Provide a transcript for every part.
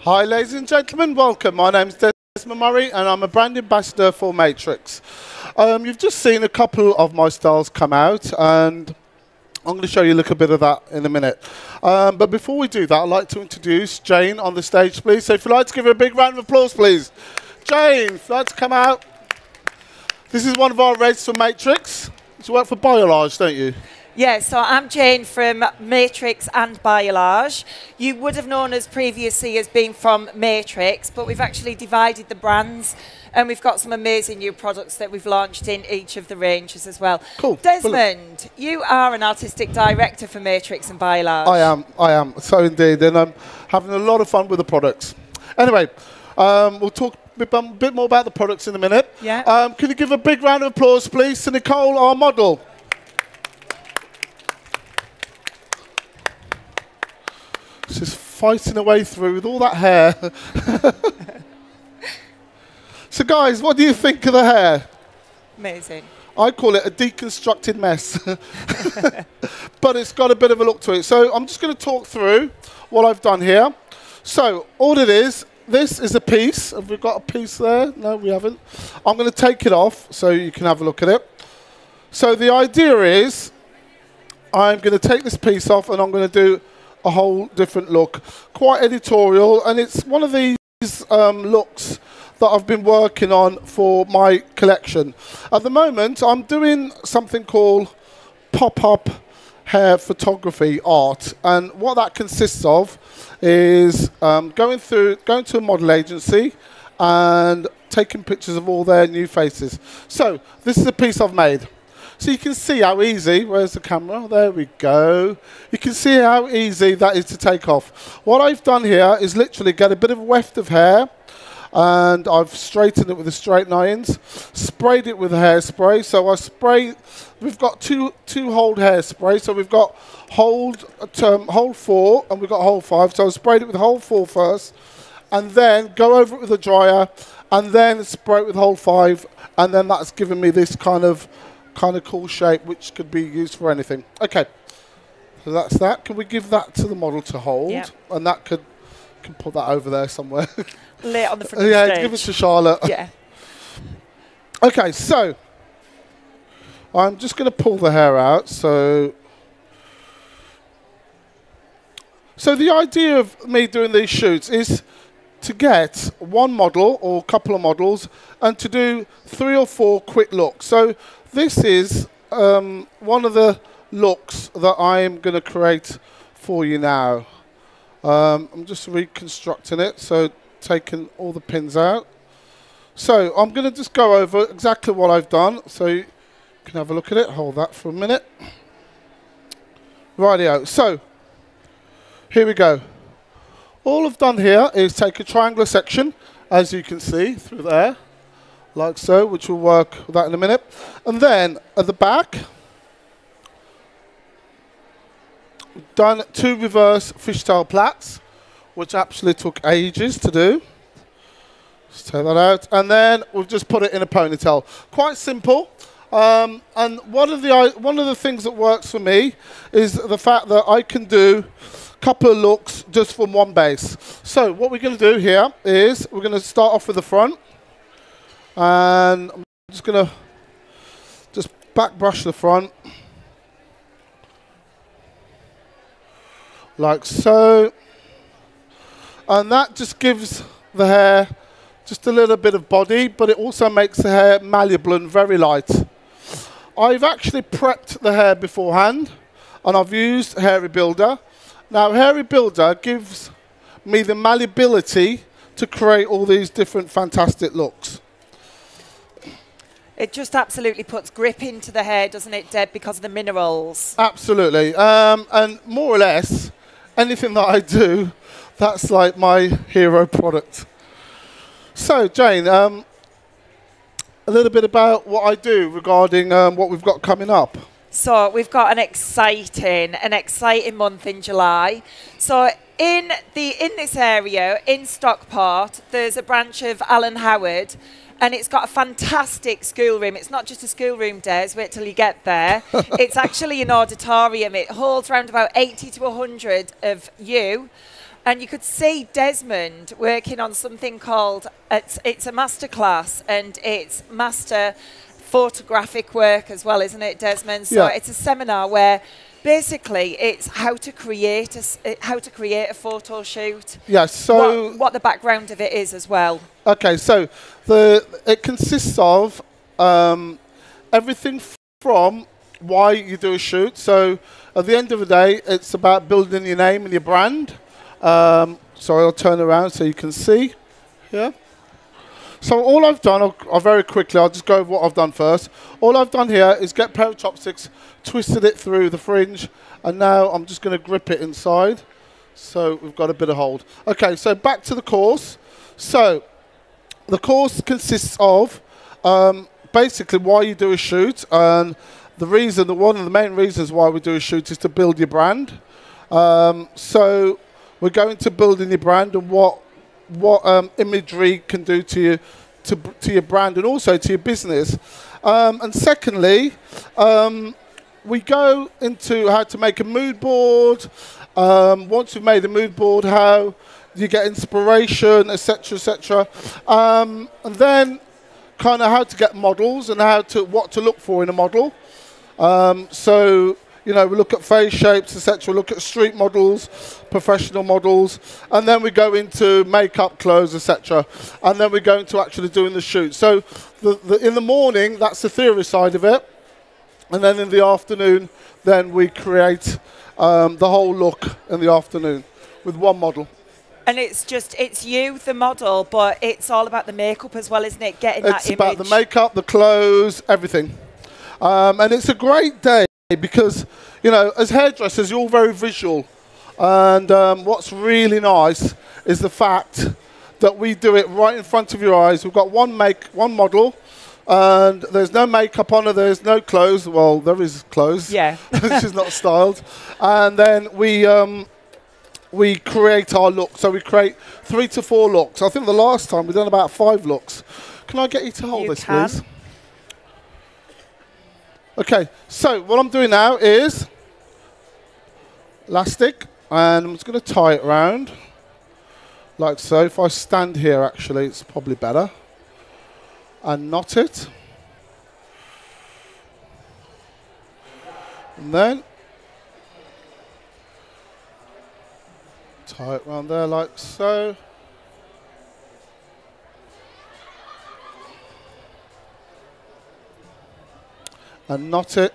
Hi, ladies and gentlemen, welcome. My name's Desmond Murray, and I'm a brand ambassador for Matrix. You've just seen a couple of my styles come out, and I'm going to show you a little bit of that in a minute. But before we do that, I'd like to introduce Jane on the stage, please. So if you'd like to give her a big round of applause, please. Jane, if you'd like to come out. This is one of our reds for Matrix. You work for Biolage, don't you? Yeah, so I'm Jane from Matrix and Biolage. You would have known us previously as being from Matrix, but we've actually divided the brands, and we've got some amazing new products that we've launched in each of the ranges as well. Cool. Desmond, you are an artistic director for Matrix and Biolage. I am, so indeed, and I'm having a lot of fun with the products. Anyway, we'll talk a bit more about the products in a minute. Yeah. Can you give a big round of applause, please, to Nicole, our model? She's fighting her way through with all that hair. So guys, what do you think of the hair? Amazing. I call it a deconstructed mess. But it's got a bit of a look to it. So I'm just going to talk through what I've done here. So all it is, this is a piece. Have we got a piece there? No, we haven't. I'm going to take it off so you can have a look at it. So the idea is I'm going to take this piece off and I'm going to do a whole different look. Quite editorial, and it's one of these looks that I've been working on for my collection. At the moment, I'm doing something called pop-up hair photography art, and what that consists of is going to a model agency and taking pictures of all their new faces. So this is a piece I've made. So you can see how easy, where's the camera? There we go. You can see how easy that is to take off. What I've done here is literally get a bit of a weft of hair, and I've straightened it with the straighten irons, sprayed it with a hairspray. So we've got two hold hairspray. So we've got hold 4 and we've got hold 5. So I sprayed it with hold 4 first, and then go over it with a dryer, and then spray it with hold 5, and then that's given me this kind of cool shape, which could be used for anything. Okay, so that's that. Can we give that to the model to hold? Yep. And that can put that over there somewhere. Lay it on the front of the yeah, stage. give it to Charlotte. Yeah. Okay, so I'm just going to pull the hair out. So the idea of me doing these shoots is to get one model or a couple of models and to do 3 or 4 quick looks. So this is one of the looks that I'm going to create for you now. I'm just reconstructing it, so taking all the pins out. So I'm going to just go over exactly what I've done so you can have a look at it. Hold that for a minute. Rightio. So here we go. All I've done here is take a triangular section, as you can see through there, like so, which will work with that in a minute. And then at the back, we've done 2 reverse fishtail plaits, which actually took ages to do. Let's take that out. And then we've just put it in a ponytail. Quite simple. And one of the things that works for me is the fact that I can do a couple of looks just from one base. So what we're going to do here is we're going to start off with the front. And I'm just going to back brush the front. Like so. And that just gives the hair just a little bit of body, but it also makes the hair malleable and very light. I've actually prepped the hair beforehand, and I've used Hairy Builder. Now, Hairy Builder gives me the malleability to create all these different fantastic looks. It just absolutely puts grip into the hair, doesn't it, Deb, because of the minerals? Absolutely. And more or less, anything that I do, that's like my hero product. So, Jane, a little bit about what I do regarding what we've got coming up. So we've got an exciting month in July. So in this area, in Stockport, there's a branch of Alan Howard, and it's got a fantastic schoolroom. It's not just a schoolroom, Des, wait till you get there. It's actually an auditorium. It holds around about 80 to 100 of you. And you could see Desmond working on something called, it's a masterclass, and it's master photographic work as well, isn't it, Desmond? So yeah. It's a seminar where basically it's how to create a photo shoot. Yeah, so what the background of it is as well. Okay, so it consists of everything from why you do a shoot. So at the end of the day, it's about building your name and your brand. Sorry, I'll turn around so you can see. Yeah. So all I've done, I'll very quickly, I'll just go over what I've done first. All I've done here is get a pair of chopsticks, twisted it through the fringe, and now I'm just going to grip it inside. So we've got a bit of hold. Okay, so back to the course. So the course consists of basically why you do a shoot, and one of the main reasons why we do a shoot is to build your brand. So we're going to build in your brand and what imagery can do to you to your brand and also to your business. And secondly, we go into how to make a mood board. Once you've made a mood board, how you get inspiration, etc., etc. And then kind of how to get models and what to look for in a model. So, you know, we look at face shapes, etc. We look at street models, professional models, and then we go into makeup, clothes, etc. And then we go into actually doing the shoot. So in the morning, that's the theory side of it. And then in the afternoon, then we create the whole look in the afternoon with one model. And it's you, the model, but it's all about the makeup as well, isn't it? Getting that image. It's about the makeup, the clothes, everything. And it's a great day because, you know, as hairdressers, you're all very visual. And what's really nice is the fact that we do it right in front of your eyes. We've got one model, and there's no makeup on her, there's no clothes. Well, there is clothes. Yeah. She's not styled. And then we create our look. So we create 3 to 4 looks. I think the last time we've done about 5 looks. Can I get you to hold this, please? Okay, so what I'm doing now is elastic, and I'm just going to tie it around like so. If I stand here, actually, it's probably better. And knot it. And then tie it around there like so. And knot it.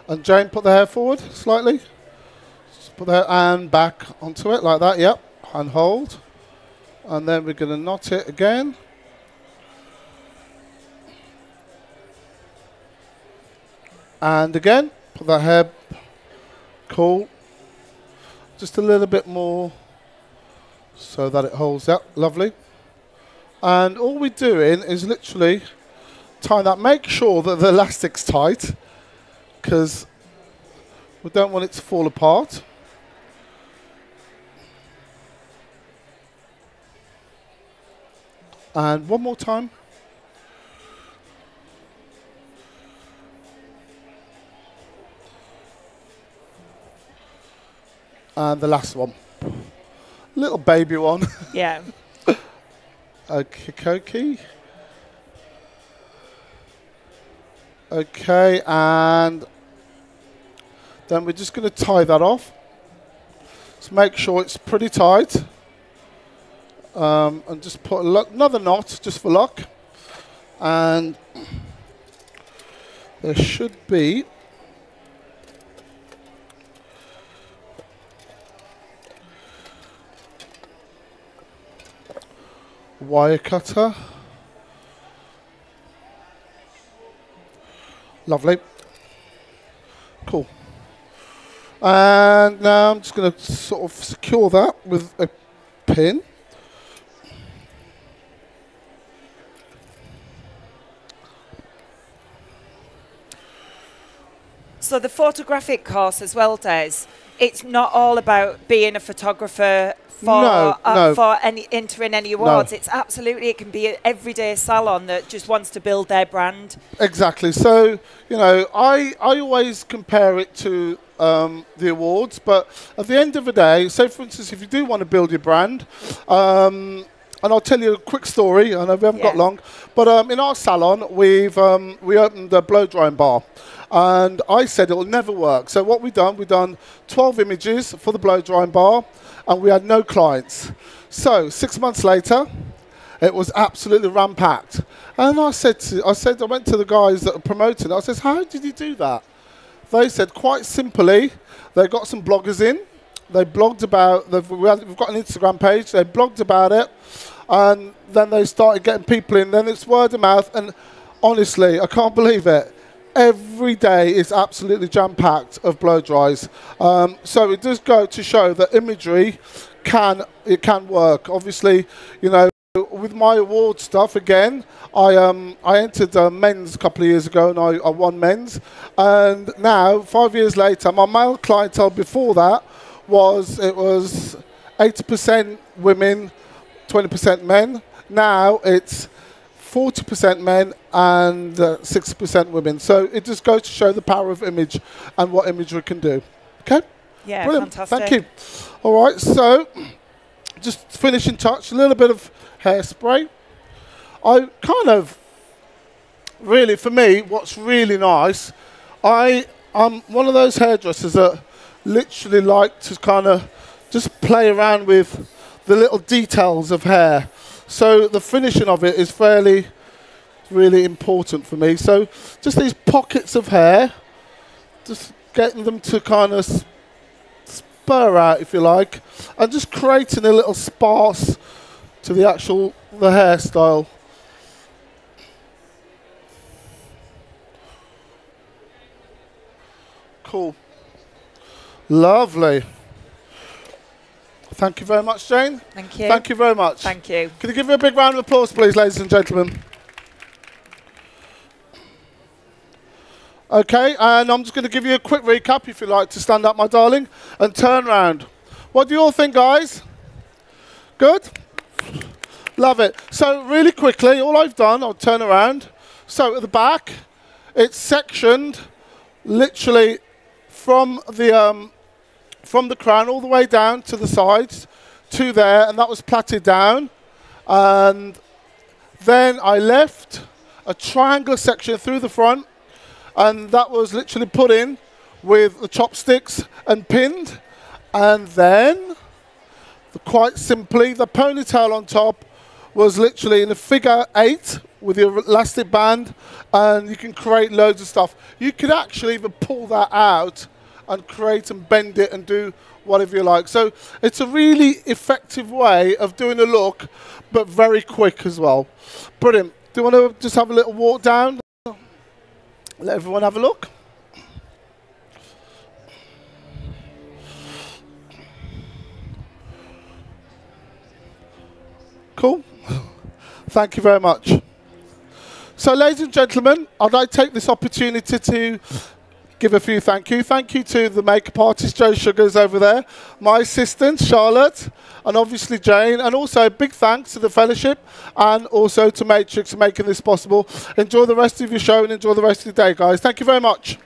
And Jane, put the hair forward slightly. Just put the hair and back onto it like that, yep. And hold. And then we're going to knot it again. And again, put that hair, cool. Just a little bit more so that it holds up, lovely. And all we're doing is literally tie that. Make sure that the elastic's tight because we don't want it to fall apart. And one more time. And the last one. Little baby one. Yeah. Okay. Okay, and then we're just going to tie that off. So make sure it's pretty tight. And just put another knot just for luck. And there should be wire cutter. Lovely. Cool. And now I'm just going to sort of secure that with a pin. So the photographic course as well, Des, it's not all about being a photographer for entering any awards. No. It's absolutely, it can be an everyday salon that just wants to build their brand. Exactly. So, you know, I always compare it to the awards, but at the end of the day, say for instance, if you do want to build your brand, and I'll tell you a quick story, I know we haven't got long, but in our salon, we opened a blow drying bar. And I said it will never work. So what we've done 12 images for the blow drying bar, and we had no clients. So 6 months later, it was absolutely ram-packed. And I went to the guys that were promoting it. I said, how did you do that? They said, quite simply, they got some bloggers in. They blogged about, we've got an Instagram page. They blogged about it. And then they started getting people in. Then it's word of mouth. And honestly, I can't believe it. Every day is absolutely jam-packed of blow dries. So it does go to show that imagery can work. Obviously, you know, with my award stuff, again, I entered men's a couple of years ago and I won men's. And now, 5 years later, my male clientele before that was 80% women, 20% men. Now it's 40% men and 60% women. So it just goes to show the power of image and what imagery can do. Okay? Yeah, brilliant. fantastic. Thank you. All right, so just finishing touch, a little bit of hairspray. I kind of, really, for me, what's really nice, I'm one of those hairdressers that literally like to kind of just play around with the little details of hair. So the finishing of it is fairly, really important for me. So just these pockets of hair, just getting them to kind of spur out, if you like, and just creating a little sparse to the hairstyle. Cool. Lovely. Thank you very much, Jane. Thank you. Thank you very much. Thank you. Can you give me a big round of applause, please, ladies and gentlemen? Okay, and I'm just going to give you a quick recap, if you like, to stand up, my darling, and turn round. What do you all think, guys? Good? Love it. So really quickly, all I've done, I'll turn around. So at the back, it's sectioned literally from the crown all the way down to the sides to there, and that was plaited down. And then I left a triangular section through the front, and that was literally put in with the chopsticks and pinned. And then, quite simply, the ponytail on top was literally in a figure 8 with your elastic band, and you can create loads of stuff. You could actually even pull that out and create and bend it and do whatever you like. So it's a really effective way of doing a look, but very quick as well. Brilliant. Do you want to just have a little walk down? Let everyone have a look. Cool. Thank you very much. So, ladies and gentlemen, I'd like to take this opportunity to give a few thank you. Thank you to the makeup artist, Joe Sugars, over there, my assistant, Charlotte, and obviously Jane, and also a big thanks to the Fellowship and also to Matrix for making this possible. Enjoy the rest of your show and enjoy the rest of your day, guys. Thank you very much.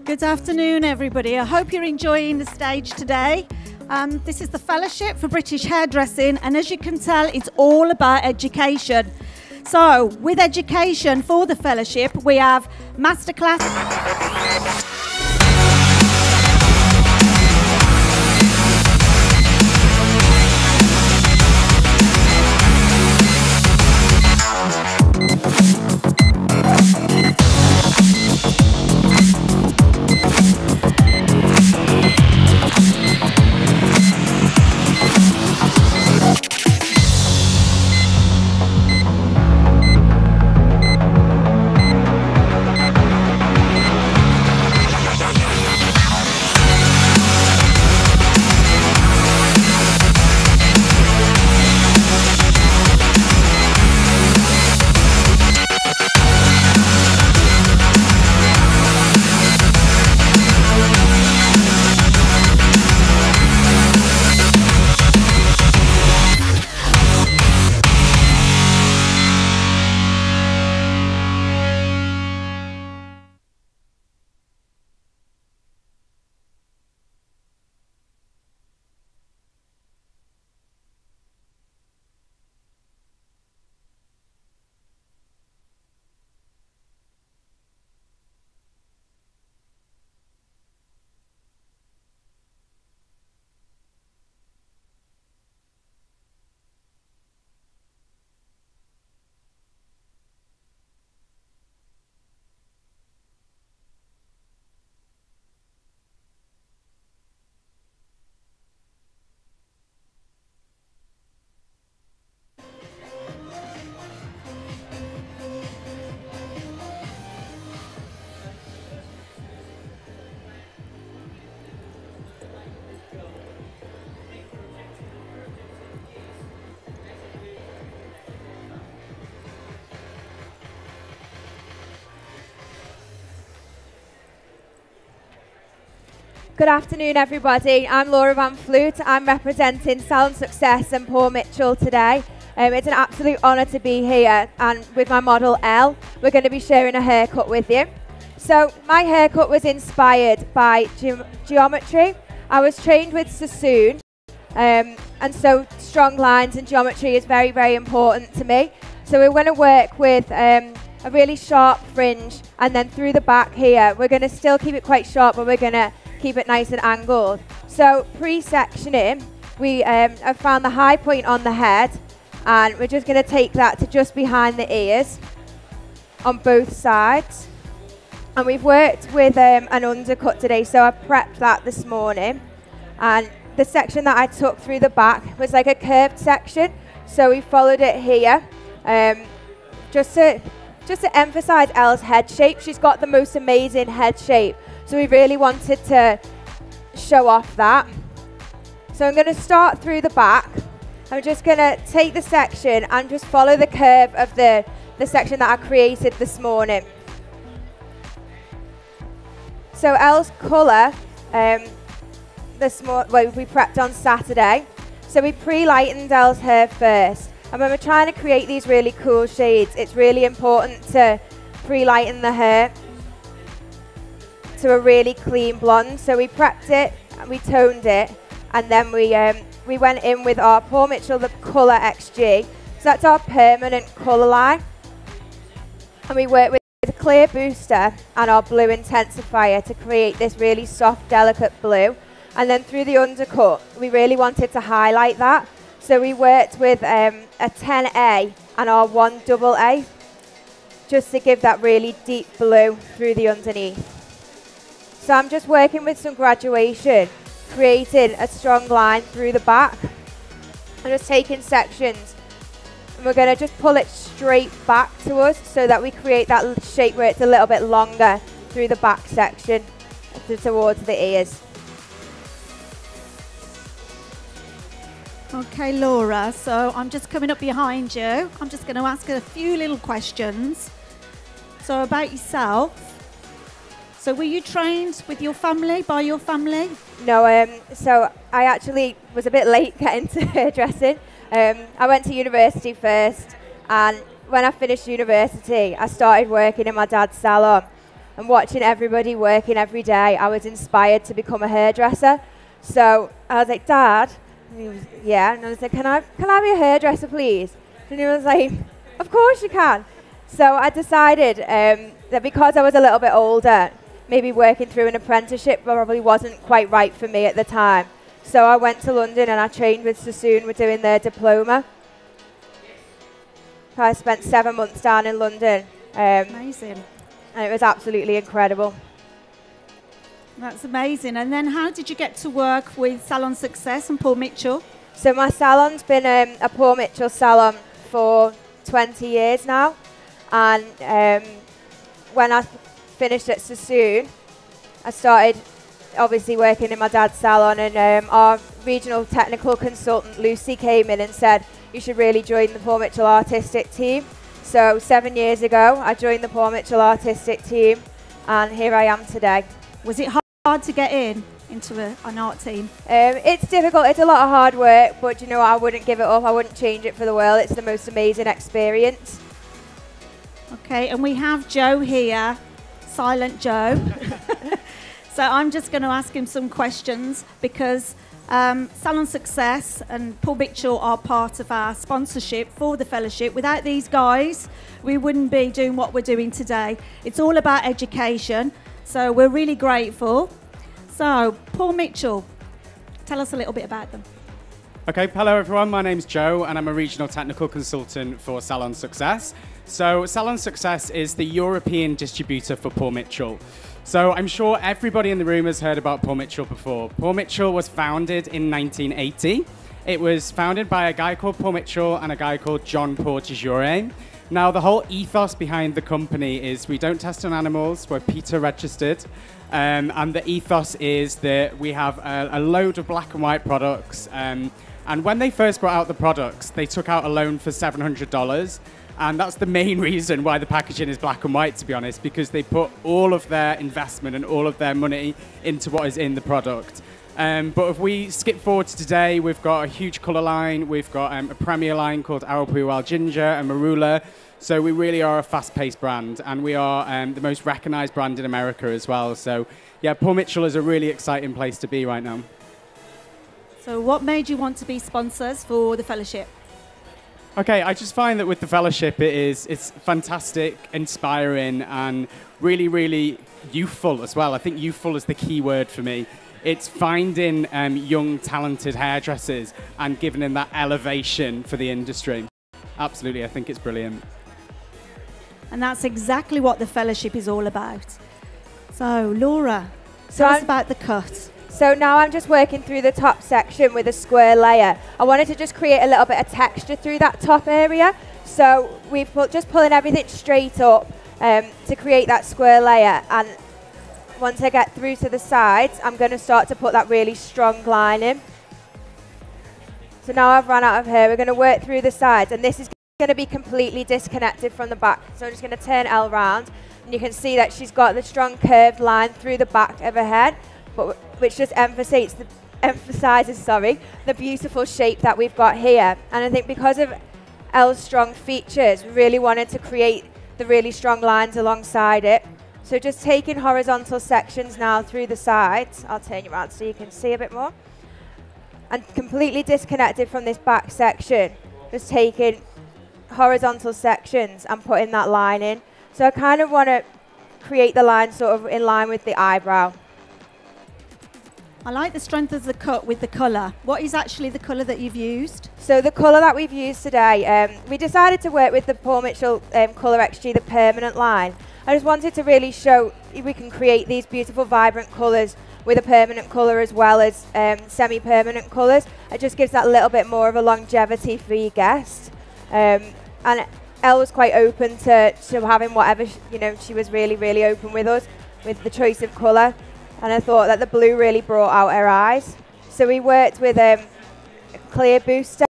Good afternoon, everybody. I hope you're enjoying the stage today. This is the Fellowship for British Hairdressing, and as you can tell, it's all about education. So, with education for the Fellowship, we have masterclass. Good afternoon, everybody. I'm Laura Van Fleet. I'm representing Salon Success and Paul Mitchell today. It's an absolute honour to be here, and with my model Elle, we're going to be sharing a haircut with you. So my haircut was inspired by geometry. I was trained with Sassoon, and so strong lines and geometry is very, very important to me. So we're going to work with a really sharp fringe, and then through the back here, we're going to still keep it quite sharp, but we're going to keep it nice and angled. So pre-sectioning, we have found the high point on the head, and we're just going to take that to just behind the ears on both sides. And we've worked with an undercut today, so I prepped that this morning. And the section that I took through the back was like a curved section, so we followed it here, just to emphasize Elle's head shape. She's got the most amazing head shape, so we really wanted to show off that. So I'm going to start through the back. I'm just going to take the section and just follow the curve of the section that I created this morning. So Elle's colour, we prepped on Saturday. So we pre-lightened Elle's hair first. And when we're trying to create these really cool shades, it's really important to pre-lighten the hair to a really clean blonde. So we prepped it, and we toned it, and then we went in with our Paul Mitchell the Colour XG. So that's our permanent colour line. And we worked with a clear booster and our blue intensifier to create this really soft, delicate blue. And then through the undercut, we really wanted to highlight that. So we worked with a 10A and our 1AA, just to give that really deep blue through the underneath. So I'm just working with some graduation, creating a strong line through the back. I'm just taking sections, and we're going to just pull it straight back to us so that we create that shape where it's a little bit longer through the back section towards the ears. Okay, Laura, so I'm just coming up behind you. I'm just going to ask a few little questions. So about yourself. So were you trained with your family, by your family? No, so I actually was a bit late getting to hairdressing. I went to university first, and when I finished university, I started working in my dad's salon. And watching everybody working every day, I was inspired to become a hairdresser. So I was like, Dad, and he was, yeah, and I was like, can I be a hairdresser, please? And he was like, of course you can. So I decided that because I was a little bit older, maybe working through an apprenticeship probably wasn't quite right for me at the time. So I went to London and I trained with Sassoon. We're doing their diploma. So I spent 7 months down in London. Amazing. And it was absolutely incredible. That's amazing. And then how did you get to work with Salon Success and Paul Mitchell? So my salon's been a Paul Mitchell salon for 20 years now. And when I finished at Sassoon, I started obviously working in my dad's salon, and our regional technical consultant Lucy came in and said, you should really join the Paul Mitchell artistic team. So 7 years ago, I joined the Paul Mitchell artistic team, and here I am today. Was it hard to get into an art team? It's difficult. It's a lot of hard work, but you know what? I wouldn't give it up. I wouldn't change it for the world. It's the most amazing experience. Okay, and we have Joe here, Silent Joe. So I'm just going to ask him some questions because Salon Success and Paul Mitchell are part of our sponsorship for the fellowship. Without these guys, we wouldn't be doing what we're doing today. It's all about education, so we're really grateful. So, Paul Mitchell, tell us a little bit about them. Okay, hello everyone, my name's Joe and I'm a regional technical consultant for Salon Success. So Salon Success is the European distributor for Paul Mitchell. So I'm sure everybody in the room has heard about Paul Mitchell before. Paul Mitchell was founded in 1980. It was founded by a guy called Paul Mitchell and a guy called John Porte-Joure. Now the whole ethos behind the company is we don't test on animals, we're PETA registered. And the ethos is that we have a load of black and white products. And when they first brought out the products, they took out a loan for $700. And that's the main reason why the packaging is black and white, to be honest, because they put all of their investment and all of their money into what is in the product. But if we skip forward to today, we've got a huge colour line. We've got a premier line called Arapahoe Wild Ginger and Marula. So we really are a fast-paced brand, and we are the most recognised brand in America as well. So yeah, Paul Mitchell is a really exciting place to be right now. So what made you want to be sponsors for the Fellowship? Okay, I just find that with the Fellowship, it's fantastic, inspiring, and really, really youthful as well. I think youthful is the key word for me. It's finding young, talented hairdressers and giving them that elevation for the industry. Absolutely, I think it's brilliant. And that's exactly what the Fellowship is all about. So, Laura, tell us about the cut. So now I'm just working through the top section with a square layer. I wanted to just create a little bit of texture through that top area. So we're just pulling everything straight up to create that square layer. And once I get through to the sides, I'm going to start to put that really strong line in. So now I've run out of hair, we're going to work through the sides. And this is going to be completely disconnected from the back. So I'm just going to turn Elle round. And you can see that she's got the strong curved line through the back of her head, but which just emphasizes the beautiful shape that we've got here. And I think because of Elle's strong features, we really wanted to create the really strong lines alongside it. So just taking horizontal sections now through the sides. I'll turn you around so you can see a bit more. And completely disconnected from this back section, just taking horizontal sections and putting that line in. So I kind of want to create the line sort of in line with the eyebrow. I like the strength of the cut with the colour. What is actually the colour that you've used? So the colour that we've used today, we decided to work with the Paul Mitchell Colour XG, the permanent line. I just wanted to really show if we can create these beautiful vibrant colours with a permanent colour as well as semi-permanent colours. It just gives that little bit more of a longevity for your guest. And Elle was quite open to having whatever, she was really, really open with us with the choice of colour. And I thought that the blue really brought out her eyes. So we worked with a clear booster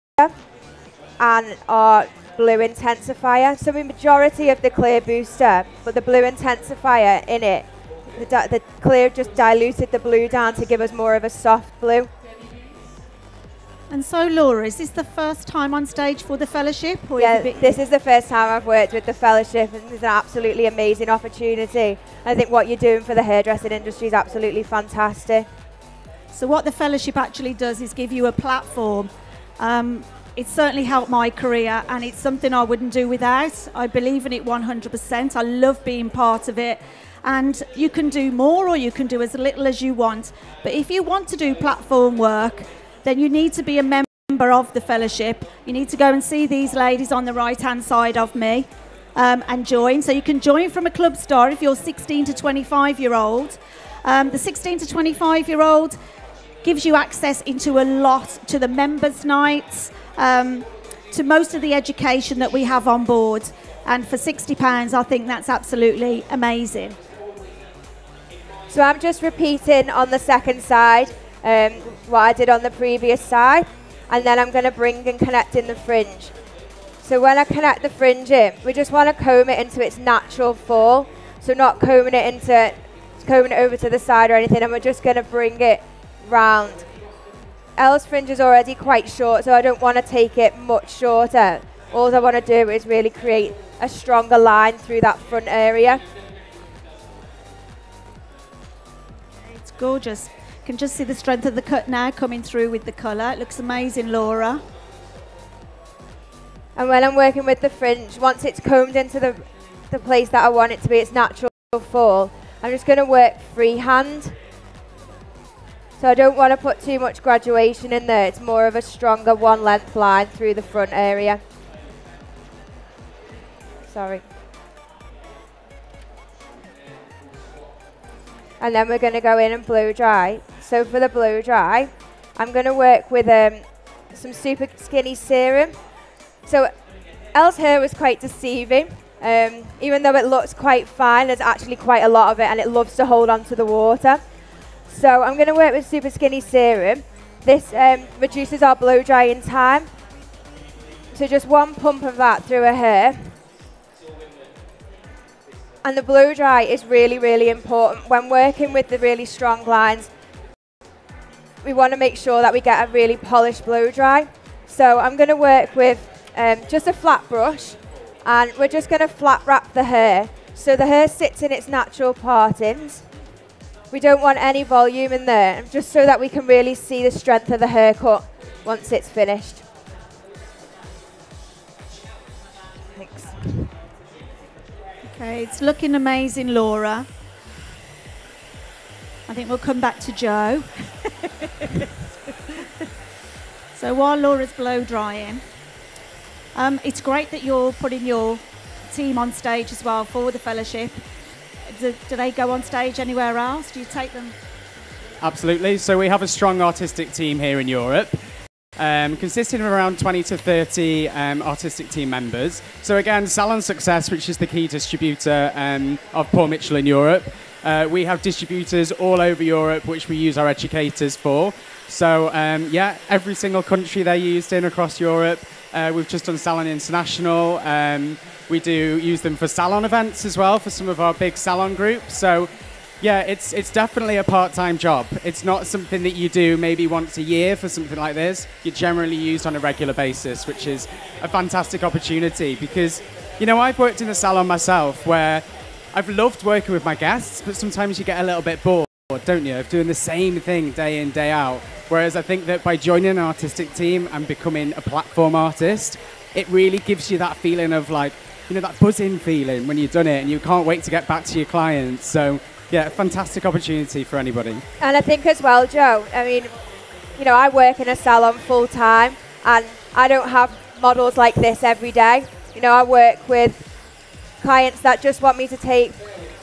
and our blue intensifier. So the majority of the clear booster, but the blue intensifier in it, the clear just diluted the blue down to give us more of a soft blue. And so, Laura, is this the first time on stage for the Fellowship? Or yeah, this is the first time I've worked with the Fellowship, and it's an absolutely amazing opportunity. I think what you're doing for the hairdressing industry is absolutely fantastic. So what the Fellowship actually does is give you a platform. It's certainly helped my career, and it's something I wouldn't do without. I believe in it 100%. I love being part of it. And you can do more or you can do as little as you want. But if you want to do platform work, then you need to be a member of the Fellowship. You need to go and see these ladies on the right-hand side of me and join. So you can join from a club star if you're 16 to 25-year-old. The 16 to 25-year-old gives you access into a lot to the members' nights, to most of the education that we have on board. And for £60, I think that's absolutely amazing. So I'm just repeating on the second side what I did on the previous side, and then I'm going to bring and connect in the fringe. So when I connect the fringe in, we just want to comb it into its natural fall, so not combing it over to the side or anything, and we're just going to bring it round. Elle's fringe is already quite short, so I don't want to take it much shorter. All I want to do is really create a stronger line through that front area. It's gorgeous. You can just see the strength of the cut now coming through with the colour. It looks amazing, Laura. And when I'm working with the fringe, once it's combed into the place that I want it to be, its natural fall, I'm just going to work freehand. So I don't want to put too much graduation in there. It's more of a stronger one length line through the front area. Sorry. And then we're going to go in and blow dry. So for the blow dry, I'm going to work with some Super Skinny Serum. So Elle's hair was quite deceiving. Even though it looks quite fine, there's actually quite a lot of it, and it loves to hold on to the water. So I'm going to work with Super Skinny Serum. This reduces our blow drying time. So just one pump of that through her hair, And the blow dry is really, really important. When working with the really strong lines, we want to make sure that we get a really polished blow dry. So I'm going to work with just a flat brush, and we're just going to flat wrap the hair so the hair sits in its natural partings. We don't want any volume in there, just so that we can really see the strength of the haircut once it's finished. Thanks. Okay, it's looking amazing, Laura. I think we'll come back to Joe. So while Laura's blow drying, it's great that you're putting your team on stage as well for the fellowship. Do they go on stage anywhere else? Do you take them? Absolutely. So we have a strong artistic team here in Europe, consisting of around 20 to 30 artistic team members. So again, Salon Success, which is the key distributor of Paul Mitchell in Europe. We have distributors all over Europe, which we use our educators for. So yeah, every single country they're used in across Europe. We've just done Salon International. We do use them for salon events as well for some of our big salon groups. So yeah, it's definitely a part-time job. It's not something that you do maybe once a year for something like this. You're generally used on a regular basis, which is a fantastic opportunity because, you know, I've worked in the salon myself where I've loved working with my guests, but sometimes you get a little bit bored, don't you, of doing the same thing day in, day out. Whereas I think that by joining an artistic team and becoming a platform artist, it really gives you that feeling of like, you know, that buzzing feeling when you've done it and you can't wait to get back to your clients. So yeah, a fantastic opportunity for anybody. And I think as well, Joe, I mean, you know, I work in a salon full time and I don't have models like this every day. You know, I work with clients that just want me to take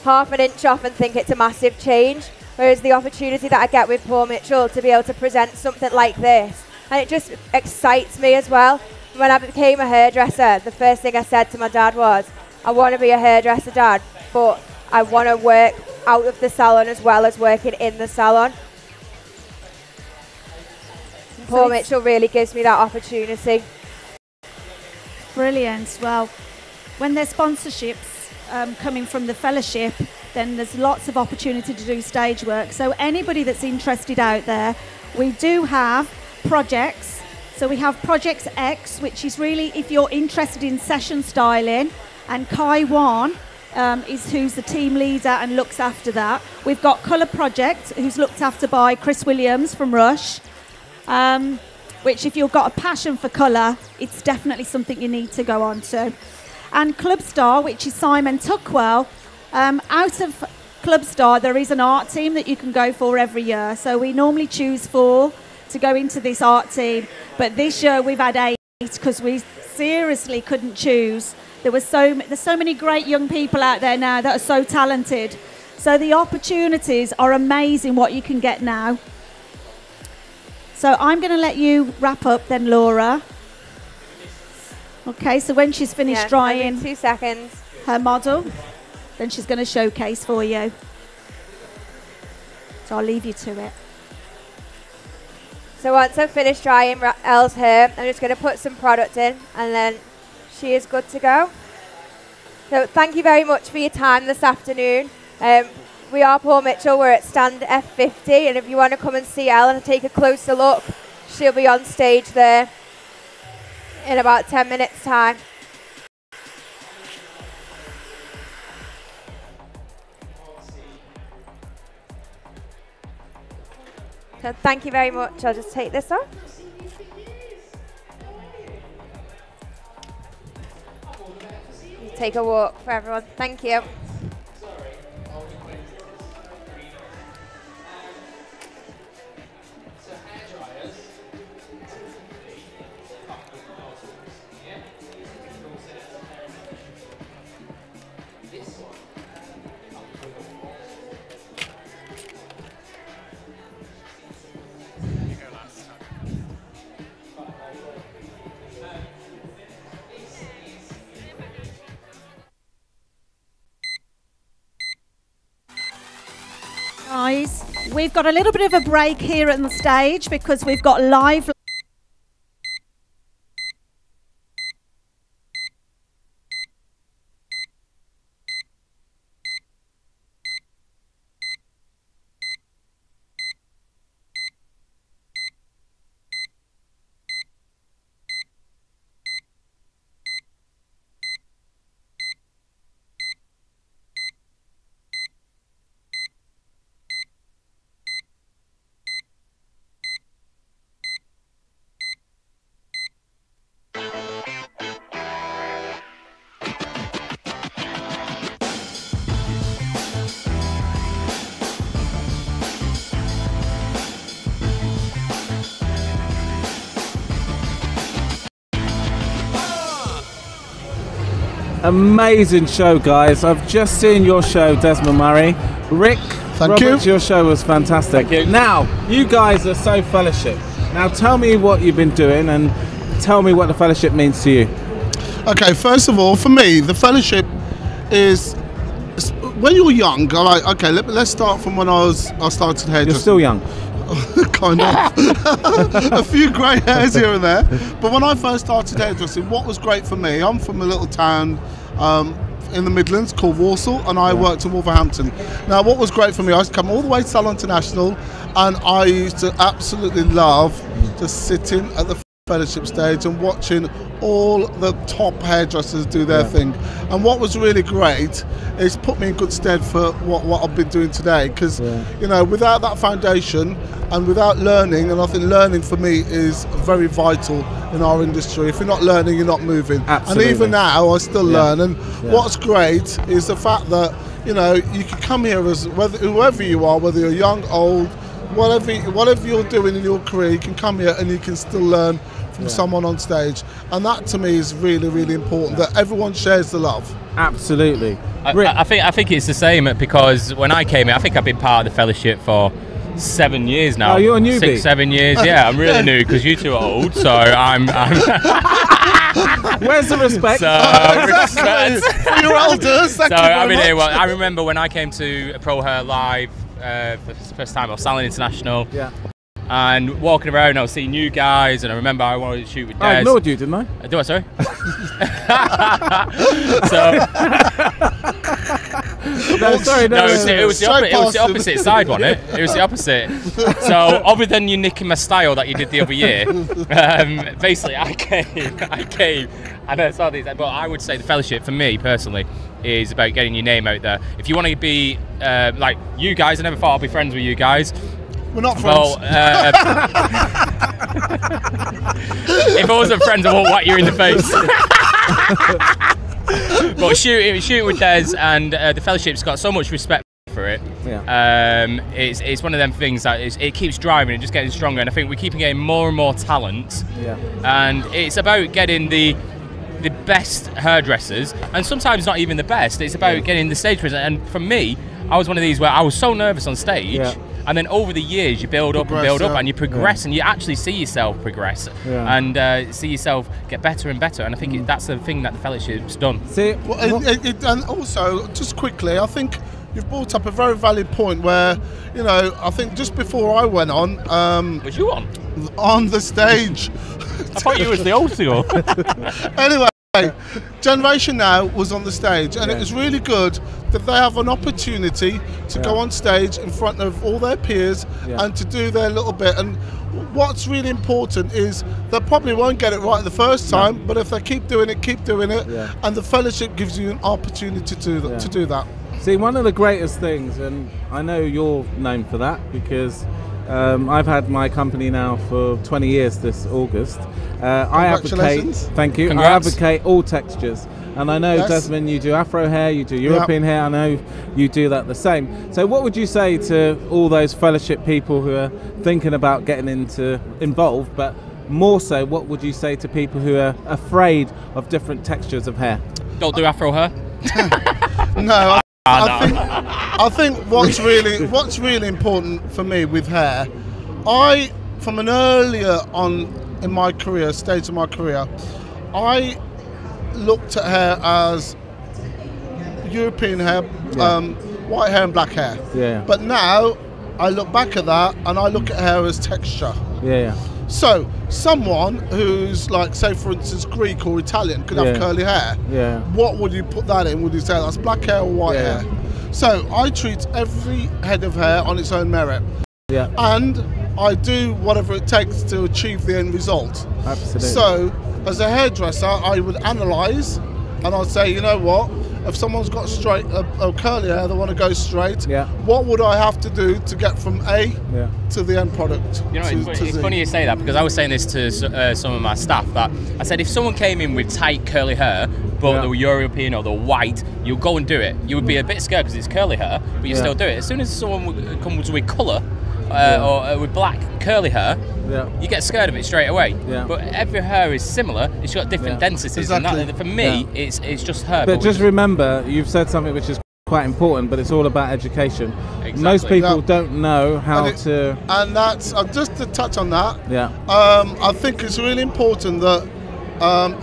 half an inch off and think it's a massive change. Whereas the opportunity that I get with Paul Mitchell to be able to present something like this, and it just excites me as well. When I became a hairdresser, the first thing I said to my dad was, I want to be a hairdresser, Dad, but I want to work out of the salon as well as working in the salon. Paul Mitchell really gives me that opportunity. Brilliant. Well, when there's sponsorships coming from the fellowship, then there's lots of opportunity to do stage work. So anybody that's interested out there, we do have projects. So we have Projects X, which is really if you're interested in session styling, and Kai Wan is who's the team leader and looks after that. We've got Colour Project, who's looked after by Chris Williams from Rush, which if you've got a passion for colour, it's definitely something you need to go on to. And Club Star, which is Simon Tuckwell. Out of Club Star, there is an art team that you can go for every year. So we normally choose 4 to go into this art team. But this year we've had 8 because we seriously couldn't choose. There's so many great young people out there now that are so talented. So the opportunities are amazing what you can get now. So I'm going to let you wrap up then, Laura. Okay, so when she's finished drying 2 seconds. her model, then she's going to showcase for you. So I'll leave you to it. So once I've finished drying Elle's hair, I'm just going to put some product in and then she is good to go. So thank you very much for your time this afternoon. We are Paul Mitchell, we're at stand F50, and if you want to come and see Elle and take a closer look, she'll be on stage there in about 10 minutes time. So thank you very much. I'll just take this off. Take a walk for everyone. Thank you. Guys, we've got a little bit of a break here on the stage because we've got live amazing show, guys. I've just seen your show, Desmond Murray. Rick, Thank you. your show was fantastic. Thank you. Now, you guys are so Fellowship. Now, tell me what you've been doing and tell me what the Fellowship means to you. Okay, first of all, for me, the Fellowship is when you're young. Okay, let's start from when I started hairdressing. You're still young. Kind of. A few grey hairs here and there. But when I first started hairdressing, what was great for me, I'm from a little town in the Midlands called Walsall, and I worked in Wolverhampton. Now, what was great for me, I used to come all the way to Salon International, and I used to absolutely love just sitting at the Fellowship stage and watching all the top hairdressers do their thing. And what was really great is put me in good stead for what I've been doing today, because you know, without that foundation and without learning, and I think learning for me is very vital in our industry. If you're not learning, you're not moving. Absolutely. And even now I still learn, and what's great is the fact that, you know, you can come here as whoever you are, whether you're young, old, whatever you're doing in your career, you can come here and you can still learn from someone on stage, and that to me is really, really important, that everyone shares the love. Absolutely. I think it's the same, because when I came in, I think I've been part of the Fellowship for 7 years now. Oh, you're a newbie? 6, 7 years, yeah. I'm really new, because you two are old, so I'm Where's the respect? respect. For your elders, thank you very much. Well, I remember when I came to Pro Hair Live for the first time, I was Salon International. Yeah. And walking around, I was seeing you guys, and I remember I wanted to shoot with Des. I ignored you, didn't I? Do I, sorry? It was the opposite side, wasn't it? It was the opposite. So, other than you nicking my style that you did the other year, basically I came, and I saw these. But I would say the Fellowship, for me personally, is about getting your name out there. If you want to be like you guys, I never thought I'd be friends with you guys. We're not friends. Well, if I wasn't friends, I won't whack you in the face. But shooting with Des and the Fellowship's got so much respect for it. Yeah. It's one of them things that it keeps driving and just getting stronger. And I think we keep getting more and more talent. Yeah. And it's about getting the best hairdressers, and sometimes not even the best. It's about getting the stage presence. And for me, I was one of these where I was so nervous on stage. Yeah. And then over the years, you build up and build up, and you progress, and you actually see yourself progress, and see yourself get better and better. And I think that's the thing that the Fellowship's done. See, and also, just quickly, I think you've brought up a very valid point where, you know, I think just before I went on, was you on the stage? I thought you was the old school. Anyway. Generation Now was on the stage, and it was really good that they have an opportunity to go on stage in front of all their peers and to do their little bit. And what's really important is they probably won't get it right the first time, but if they keep doing it, and the Fellowship gives you an opportunity to do that. See, one of the greatest things, and I know you're known for that, because I've had my company now for 20 years this August. I advocate, thank you, Congrats. I advocate all textures. And I know, Desmond, you do Afro hair, you do European hair, I know you do that the same. So what would you say to all those Fellowship people who are thinking about getting involved, but more so, what would you say to people who are afraid of different textures of hair? Don't do Afro hair. No. I think what's really important for me with hair, from an earlier on in my career, stage of my career, I looked at hair as European hair, white hair and black hair. Yeah. But now I look back at that and I look at hair as texture. Yeah. So someone who's like, say for instance, Greek or Italian could have curly hair. Yeah. What would you put that in? Would you say that's black hair or white hair? So I treat every head of hair on its own merit. Yeah. And I do whatever it takes to achieve the end result. Absolutely. So as a hairdresser, I would analyse and I'd say, you know what? If someone's got straight a curly hair, they want to go straight. What would I have to do to get from A to the end product? You know, it's funny you say that, because I was saying this to some of my staff, that I said if someone came in with tight curly hair, but they were European or they're white, you'd go and do it. You would be a bit scared because it's curly hair, but you still do it. As soon as someone comes with colour or with black curly hair, you get scared of it straight away. Yeah. But every hair is similar. It's got different densities. Exactly. And that, for me, it's just hair. But just remember, you've said something which is quite important, but it's all about education. Exactly. Most people don't know how to... And that's, just to touch on that, Yeah. I think it's really important that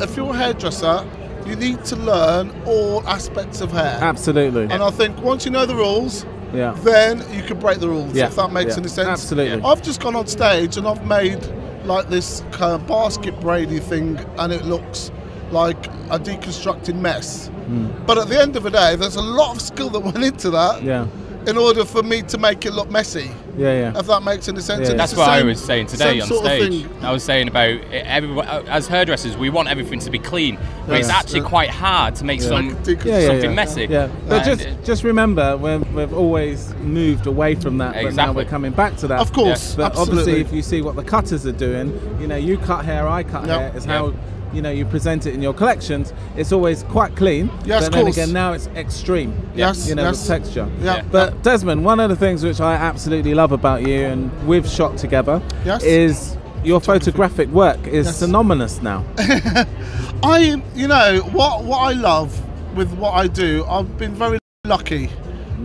if you're a hairdresser, you need to learn all aspects of hair. Absolutely. And I think once you know the rules, Yeah. then you can break the rules, if that makes any sense. Absolutely. I've just gone on stage and I've made like this kind of basket braidy thing, and it looks like a deconstructed mess. But at the end of the day, there's a lot of skill that went into that in order for me to make it look messy. If that makes any sense. Yeah. That's what I was saying today on stage. I was saying about as hairdressers, we want everything to be clean, but it's actually quite hard to make something messy. But just remember, we've always moved away from that, but now we're coming back to that. Of course, But absolutely. obviously, if you see what the cutters are doing, you know, you cut hair, I cut hair. It's how you know you present it in your collections. It's always quite clean. Yes, but then again, now it's extreme. Yes, you know, the texture. Yeah. But Desmond, one of the things which I absolutely love about you, and we've shot together, is your photographic work is synonymous now. You know, what I love with what I do, I've been very lucky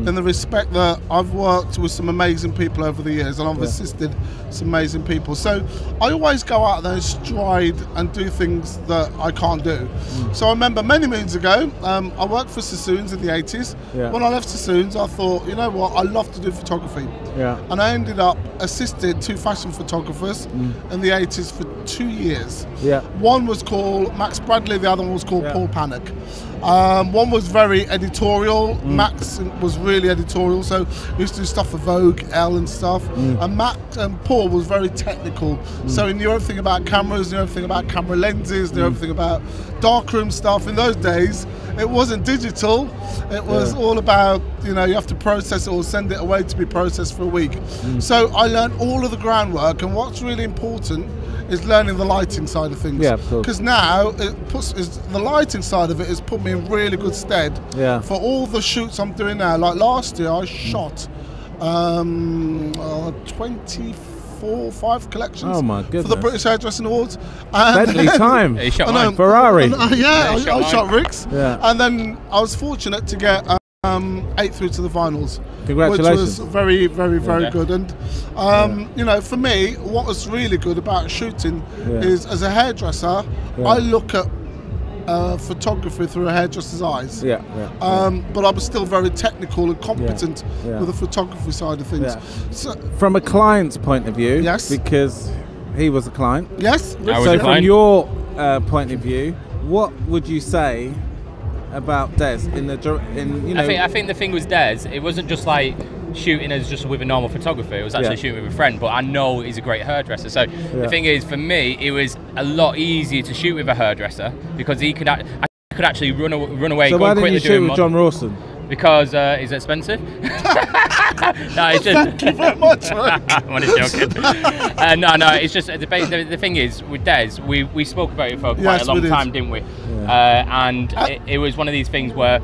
in the respect that I've worked with some amazing people over the years, and I've assisted some amazing people. So I always go out there and stride and do things that I can't do. So I remember many moons ago, I worked for Sassoons in the 80s. When I left Sassoons, I thought, you know what, I love to do photography. And I ended up assisted 2 fashion photographers in the 80s for 2 years. One was called Max Bradley, the other one was called Paul Panic. One was very editorial. Max was really editorial, so he used to do stuff for Vogue, Elle and stuff. And Max and Paul was very technical, so he knew everything about cameras, knew everything about camera lenses, knew everything about darkroom stuff. In those days, it wasn't digital. It was all about, you know, you have to process it or send it away to be processed for a week. So I learned all of the groundwork, and what's really important is learning the lighting side of things. Because now the lighting side of it has put me in really good stead for all the shoots I'm doing now. Like last year, I shot 5 collections for the British Hairdressing Awards. Deadly time. You shot mine. Ferrari. I shot Rick's. And then I was fortunate to get 8 through to the finals. Congratulations. Which was very, very, very good. And you know, for me, what was really good about shooting is, as a hairdresser, I look at photography through a hairdresser's eyes. But I was still very technical and competent with the photography side of things. So, from a client's point of view, because he was a client. So from your point of view, what would you say about Des you know? I think the thing was Des, it wasn't just like shooting as just with a normal photographer, it was actually shooting with a friend, but I know he's a great hairdresser. So the thing is, for me, it was a lot easier to shoot with a hairdresser because I could actually run away. So why didn't you shoot with John Rawson? Because it's expensive. No, it's just. Thank you very much. I'm only joking. No, it's just the thing is with Des, we spoke about it for quite a long time, didn't we? And it was one of these things where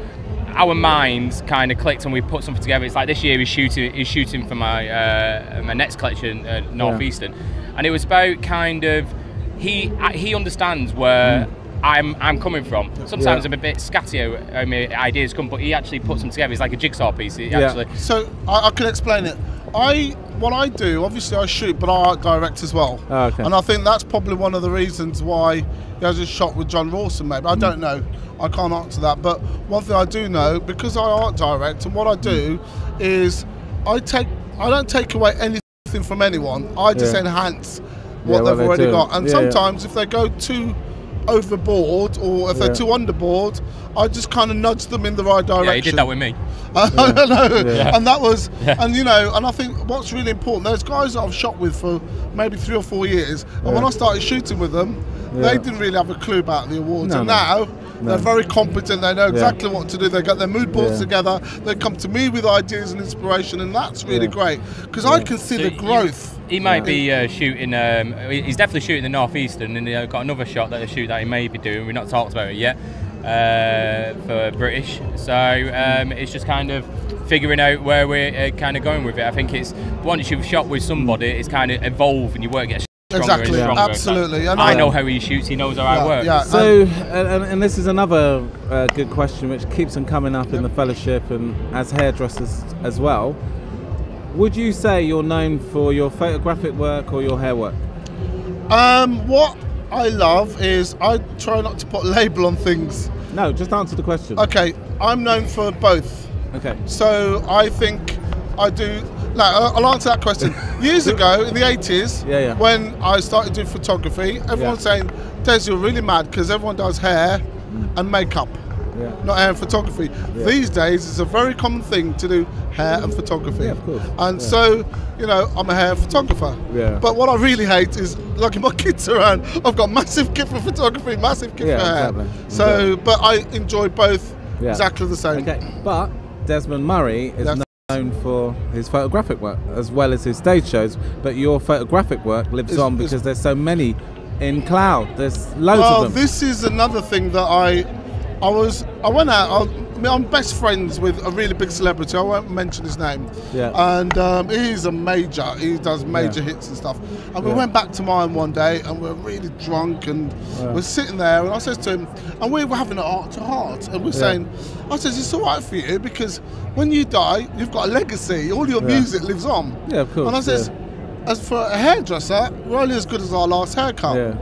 our minds kind of clicked and we put something together. It's like this year he's shooting for my next collection, Northeastern, and it was about kind of he understands where I'm coming from. Sometimes I'm a bit scatty how my ideas come, but he actually puts them together. It's like a jigsaw piece. So I can explain it. What I do, obviously I shoot, but I art direct as well. And I think that's probably one of the reasons why he has a shot with John Rawson, maybe. I don't know. I can't answer that. But one thing I do know, because I art direct, and what I do is I don't take away anything from anyone. I just enhance what they've already got. And sometimes if they go too overboard or if they're too underboard, I just kind of nudge them in the right direction. Yeah, he did that with me. And that was, and you know, and I think what's really important, there's guys that I've shot with for maybe 3 or 4 years, and when I started shooting with them, they didn't really have a clue about the awards, and now they're very competent, they know exactly what to do, they get their mood boards together, they come to me with ideas and inspiration, and that's really great, because I can see the growth. He might be shooting, he's definitely shooting the Northeastern, and got another shot that he may be doing, we've not talked about it yet, for British, so it's just kind of figuring out where we're kind of going with it. I think it's once you've shot with somebody, it's kind of evolve and your work gets stronger and stronger. Absolutely. I know how he shoots. He knows how I work. Yeah. So, and this is another good question which keeps on coming up in the fellowship and as hairdressers as well. Would you say you're known for your photographic work or your hair work? What I love is I try not to put a label on things. No, just answer the question. Okay, I'm known for both. Okay. So I think I do. No, I'll answer that question. Years ago, in the 80s, when I started doing photography, everyone was saying, Des, you're really mad because everyone does hair and makeup, not hair and photography. These days, it's a very common thing to do hair and photography. Yeah, of course. And so, you know, I'm a hair photographer. Yeah. But what I really hate is, like, my kids around, I've got massive kit for photography, massive kit for hair. Exactly. So, but I enjoy both exactly the same. Okay, but Desmond Murray is known for his photographic work as well as his stage shows, but your photographic work lives on because there's so many in cloud. There's loads of them. This is another thing that I went out. I'm best friends with a really big celebrity. I won't mention his name. Yeah. And he's a major. He does major hits and stuff. And we went back to mine one day, and we're really drunk, and we're sitting there, and I said to him, and we were having a heart-to-heart, and we're saying, I said, it's all right for you because when you die, you've got a legacy. All your music lives on. Yeah, of course. And I says, as for a hairdresser, we're only as good as our last haircut. Yeah.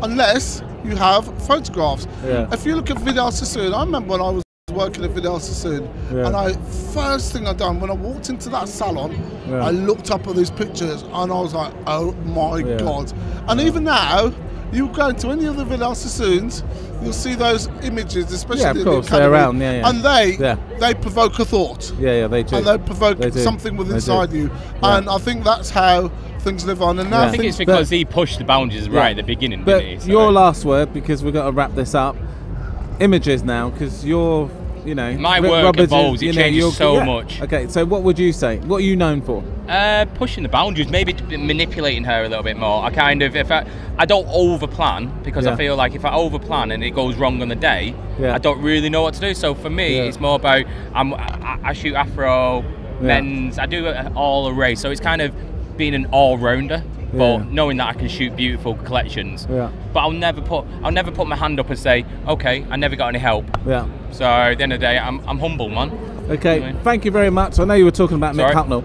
Unless you have photographs. Yeah. If you look at Vidal Sassoon, I remember when I was working at Vidal Sassoon, and first thing I done when I walked into that salon, I looked up at these pictures and I was like, oh my God. And even now, you go into any of the Vidal Sassoons, you'll see those images, especially of course, they're around, and they provoke a thought. Yeah, they do. And they provoke something within inside you. And I think that's how things live on. And now I think it's because he pushed the boundaries right at the beginning. But didn't he? So your last word, because we've got to wrap this up. Images now, because you're, you know, my work evolves. It changes so much. Okay, so what would you say? What are you known for? Pushing the boundaries, maybe manipulating her a little bit more. I kind of, I don't over plan because I feel like if I over plan and it goes wrong on the day, I don't really know what to do. So for me, it's more about I shoot afro, men's, I do all array. So it's kind of being an all rounder. But knowing that I can shoot beautiful collections, but I'll never put my hand up and say, okay, I never got any help. Yeah. So at the end of the day, I'm humble, man. Okay, anyway. Thank you very much. I know you were talking about Mick Hucknall.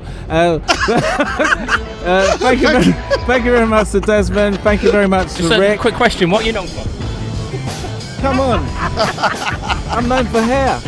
Thank you very much to Desmond. Thank you very much to Rick. Quick question: what are you known for? Come on, I'm known for hair.